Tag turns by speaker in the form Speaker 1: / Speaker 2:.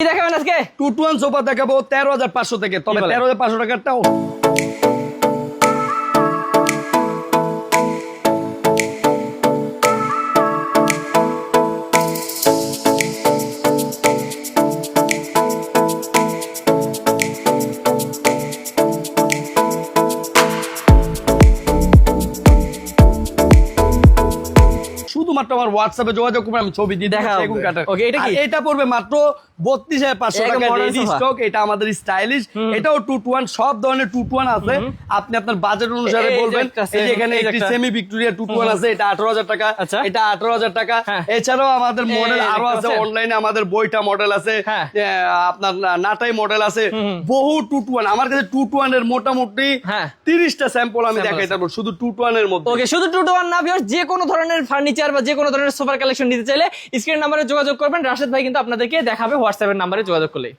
Speaker 1: কি দেখাবেন আজকে?
Speaker 2: 2-to-1 সোফা দেখাবো 13,500 থেকে, তবে 13,500 টাকারটাও শুধুমাত্র আমার হোয়াটসঅ্যাপে যোগাযোগ করবেন, আমি ছবি দিয়ে
Speaker 1: দেখা
Speaker 2: সেগুন কাঠের।
Speaker 1: ওকে, এটা কি?
Speaker 2: আর এটা পড়বে মাত্র 32,500
Speaker 1: একদম
Speaker 2: টাকা
Speaker 1: modern
Speaker 2: রেডি
Speaker 1: sofa।
Speaker 2: স্টক। এটা আমাদের স্টাইলিশ, এটাও 2-to-1, সব ধরনের 2-to-1 আছে। আপনি আপনার বাজেট অনুসারে
Speaker 1: এই যে
Speaker 2: বলবেন।
Speaker 1: একটা
Speaker 2: এই যে এখানে
Speaker 1: এই যে
Speaker 2: একটি
Speaker 1: একটা।
Speaker 2: সেমি ভিক্টোরিয়া 2-to-1 আছে, এটা 18,000 টাকা,
Speaker 1: আচ্ছা।
Speaker 2: এটা 18,000 টাকা।
Speaker 1: হ্যাঁ।
Speaker 2: এছাড়াও আমাদের মডেল
Speaker 1: এই
Speaker 2: আরো
Speaker 1: দেখতে
Speaker 2: আছে,
Speaker 1: পাচ্ছেন?
Speaker 2: অনলাইনে আমাদের বইটা মডেল আছে,
Speaker 1: হ্যাঁ।
Speaker 2: আপনার নাটাই মডেল আছে, বহু 2-to-1। আমার কাছে 2-to-1 এর মোটামুটি
Speaker 1: হ্যাঁ।
Speaker 2: 30টা স্যাম্পল আমি
Speaker 1: Sample
Speaker 2: দেখাই
Speaker 1: আছে।
Speaker 2: দেবো শুধু 2-to-1 এর মধ্যে।
Speaker 1: ওকে, শুধু 2-to-1 না ভিউয়ার্স, যে কোনো ধরনের ফার্নিচার বা যে কোনো ধরনের সোফার কালেকশন নিতে চাইলে স্ক্রিন নাম্বারে যোগাযোগ করবেন। রাশেদ ভাই কিন্তু আপনাদেরকে দেখাবে হোয়াটসঅ্যাপের নাম্বারে যোগাযোগ করলে।